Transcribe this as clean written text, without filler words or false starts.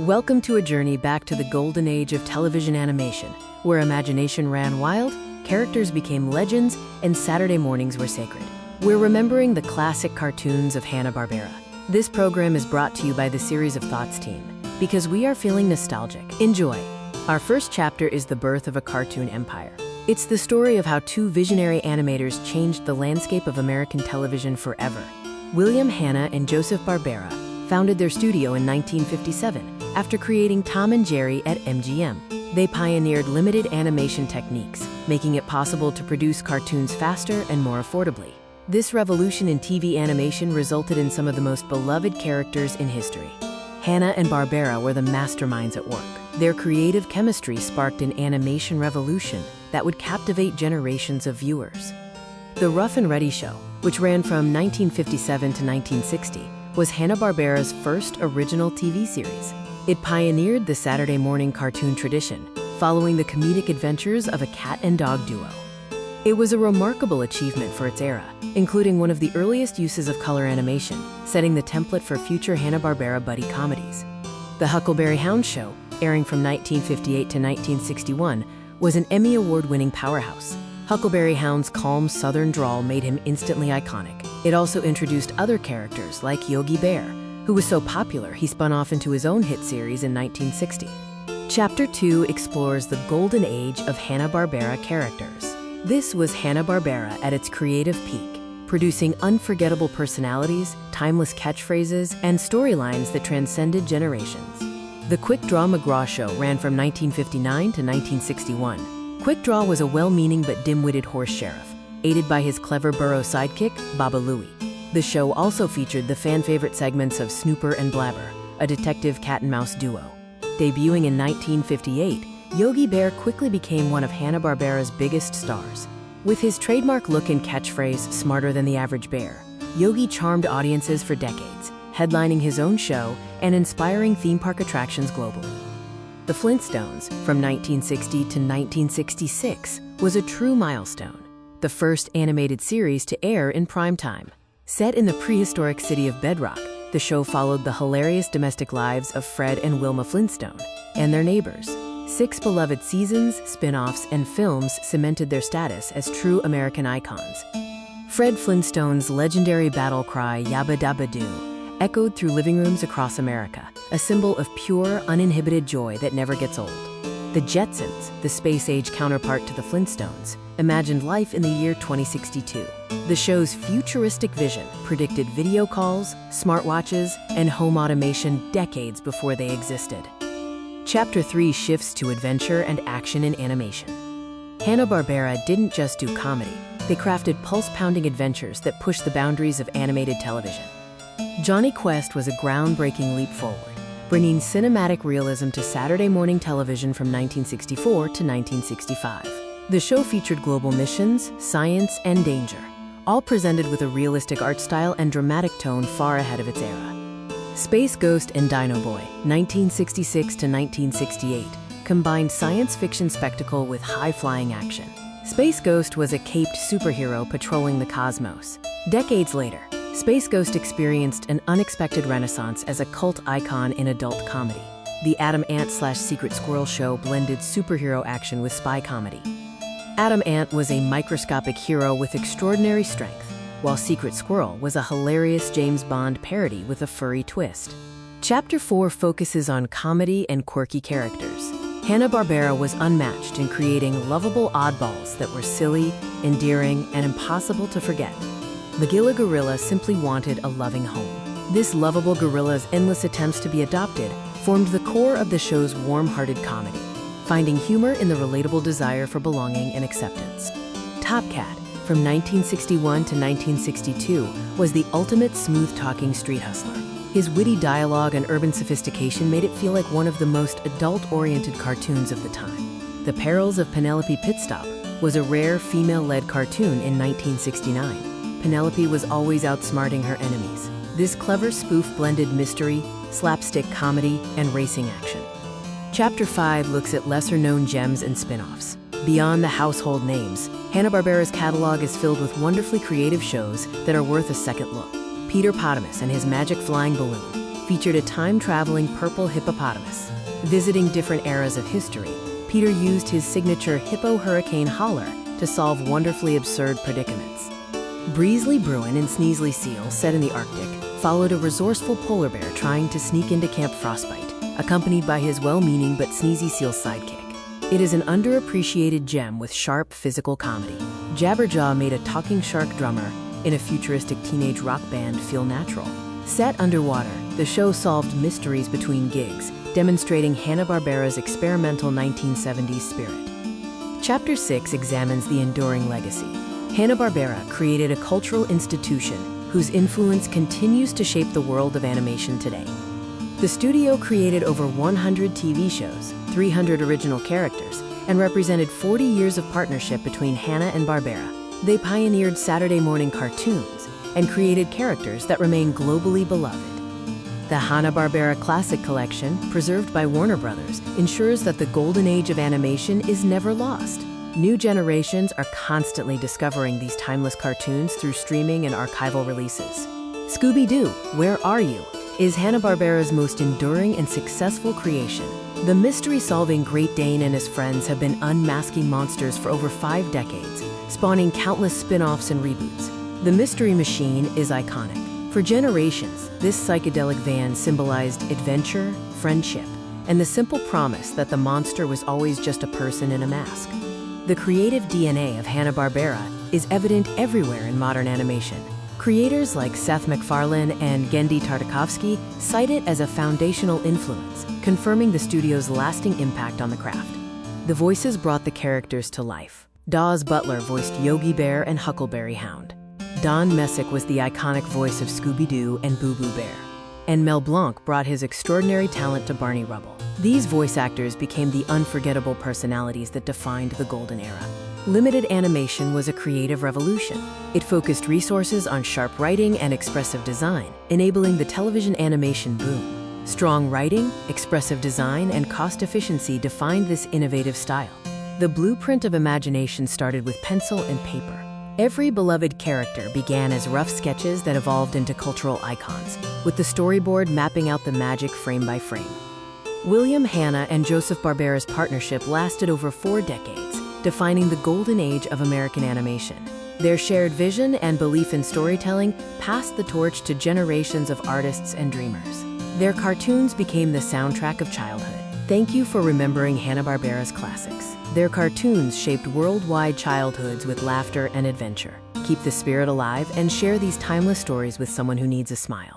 Welcome to a journey back to the golden age of television animation, where imagination ran wild, characters became legends, and Saturday mornings were sacred. We're remembering the classic cartoons of Hanna Barbera. This program is brought to you by the Series of Thoughts team, because we are feeling nostalgic. Enjoy! Our first chapter is the birth of a cartoon empire. It's the story of how two visionary animators changed the landscape of American television forever. William Hanna and Joseph Barbera founded their studio in 1957 after creating Tom and Jerry at MGM. They pioneered limited animation techniques, making it possible to produce cartoons faster and more affordably. This revolution in TV animation resulted in some of the most beloved characters in history. Hanna and Barbera were the masterminds at work. Their creative chemistry sparked an animation revolution that would captivate generations of viewers. The Rough and Ready show, which ran from 1957 to 1960, was Hanna-Barbera's first original TV series. It pioneered the Saturday morning cartoon tradition, following the comedic adventures of a cat and dog duo. It was a remarkable achievement for its era, including one of the earliest uses of color animation, setting the template for future Hanna-Barbera buddy comedies. The Huckleberry Hound show, airing from 1958 to 1961, was an Emmy Award-winning powerhouse. Huckleberry Hound's calm southern drawl made him instantly iconic. It also introduced other characters like Yogi Bear, who was so popular he spun off into his own hit series in 1960. Chapter 2 explores the golden age of Hanna-Barbera characters. This was Hanna-Barbera at its creative peak, producing unforgettable personalities, timeless catchphrases, and storylines that transcended generations. The Quick Draw McGraw show ran from 1959 to 1961. Quick Draw was a well-meaning but dim-witted horse sheriff, aided by his clever burro sidekick, Baba Louie. The show also featured the fan-favorite segments of Snooper and Blabber, a detective cat-and-mouse duo. Debuting in 1958, Yogi Bear quickly became one of Hanna-Barbera's biggest stars. With his trademark look and catchphrase, "Smarter than the average bear," Yogi charmed audiences for decades, headlining his own show and inspiring theme park attractions globally. The Flintstones, from 1960 to 1966, was a true milestone, the first animated series to air in prime time. Set in the prehistoric city of Bedrock, the show followed the hilarious domestic lives of Fred and Wilma Flintstone and their neighbors. 6 beloved seasons, spin-offs, and films cemented their status as true American icons. Fred Flintstone's legendary battle cry, "Yabba Dabba Doo," echoed through living rooms across America, a symbol of pure, uninhibited joy that never gets old. The Jetsons, the space-age counterpart to the Flintstones, imagined life in the year 2062. The show's futuristic vision predicted video calls, smartwatches, and home automation decades before they existed. Chapter 3 shifts to adventure and action in animation. Hanna-Barbera didn't just do comedy, they crafted pulse-pounding adventures that pushed the boundaries of animated television. Johnny Quest was a groundbreaking leap forward, bringing cinematic realism to Saturday morning television from 1964 to 1965. The show featured global missions, science, and danger, all presented with a realistic art style and dramatic tone far ahead of its era. Space Ghost and Dino Boy, 1966 to 1968, combined science fiction spectacle with high-flying action. Space Ghost was a caped superhero patrolling the cosmos. Decades later, Space Ghost experienced an unexpected renaissance as a cult icon in adult comedy. The Adam Ant/Secret Squirrel show blended superhero action with spy comedy. Adam Ant was a microscopic hero with extraordinary strength, while Secret Squirrel was a hilarious James Bond parody with a furry twist. Chapter 4 focuses on comedy and quirky characters. Hanna-Barbera was unmatched in creating lovable oddballs that were silly, endearing, and impossible to forget. The Gila gorilla simply wanted a loving home. This lovable gorilla's endless attempts to be adopted formed the core of the show's warm-hearted comedy, finding humor in the relatable desire for belonging and acceptance. Top Cat, from 1961 to 1962, was the ultimate smooth-talking street hustler. His witty dialogue and urban sophistication made it feel like one of the most adult-oriented cartoons of the time. The Perils of Penelope Pitstop was a rare female-led cartoon in 1969. Penelope was always outsmarting her enemies. This clever spoof blended mystery, slapstick comedy, and racing action. Chapter 5 looks at lesser-known gems and spin-offs. Beyond the household names, Hanna-Barbera's catalog is filled with wonderfully creative shows that are worth a second look. Peter Potamus and his magic flying balloon, featured a time-traveling purple hippopotamus. Visiting different eras of history, Peter used his signature hippo hurricane holler to solve wonderfully absurd predicaments. Breezely Bruin and Sneezely Seal, set in the Arctic, followed a resourceful polar bear trying to sneak into Camp Frostbite, accompanied by his well-meaning but sneezy seal sidekick. It is an underappreciated gem with sharp physical comedy. Jabberjaw made a talking shark drummer in a futuristic teenage rock band feel natural. Set underwater, the show solved mysteries between gigs, demonstrating Hanna-Barbera's experimental 1970s spirit. Chapter 6 examines the enduring legacy. Hanna-Barbera created a cultural institution whose influence continues to shape the world of animation today. The studio created over 100 TV shows, 300 original characters, and represented 40 years of partnership between Hanna and Barbera. They pioneered Saturday morning cartoons and created characters that remain globally beloved. The Hanna-Barbera Classic Collection, preserved by Warner Brothers, ensures that the golden age of animation is never lost. New generations are constantly discovering these timeless cartoons through streaming and archival releases. Scooby-Doo, Where Are You? Is Hanna-Barbera's most enduring and successful creation. The mystery-solving Great Dane and his friends have been unmasking monsters for over 5 decades, spawning countless spin-offs and reboots. The Mystery Machine is iconic. For generations, this psychedelic van symbolized adventure, friendship, and the simple promise that the monster was always just a person in a mask. The creative DNA of Hanna-Barbera is evident everywhere in modern animation. Creators like Seth MacFarlane and Genndy Tartakovsky cite it as a foundational influence, confirming the studio's lasting impact on the craft. The voices brought the characters to life. Dawes Butler voiced Yogi Bear and Huckleberry Hound. Don Messick was the iconic voice of Scooby-Doo and Boo Boo Bear. And Mel Blanc brought his extraordinary talent to Barney Rubble. These voice actors became the unforgettable personalities that defined the golden era. Limited animation was a creative revolution. It focused resources on sharp writing and expressive design, enabling the television animation boom. Strong writing, expressive design, and cost efficiency defined this innovative style. The blueprint of imagination started with pencil and paper. Every beloved character began as rough sketches that evolved into cultural icons, with the storyboard mapping out the magic frame by frame. William Hanna and Joseph Barbera's partnership lasted over 4 decades, defining the golden age of American animation. Their shared vision and belief in storytelling passed the torch to generations of artists and dreamers. Their cartoons became the soundtrack of childhood. Thank you for remembering Hanna-Barbera's classics. Their cartoons shaped worldwide childhoods with laughter and adventure. Keep the spirit alive and share these timeless stories with someone who needs a smile.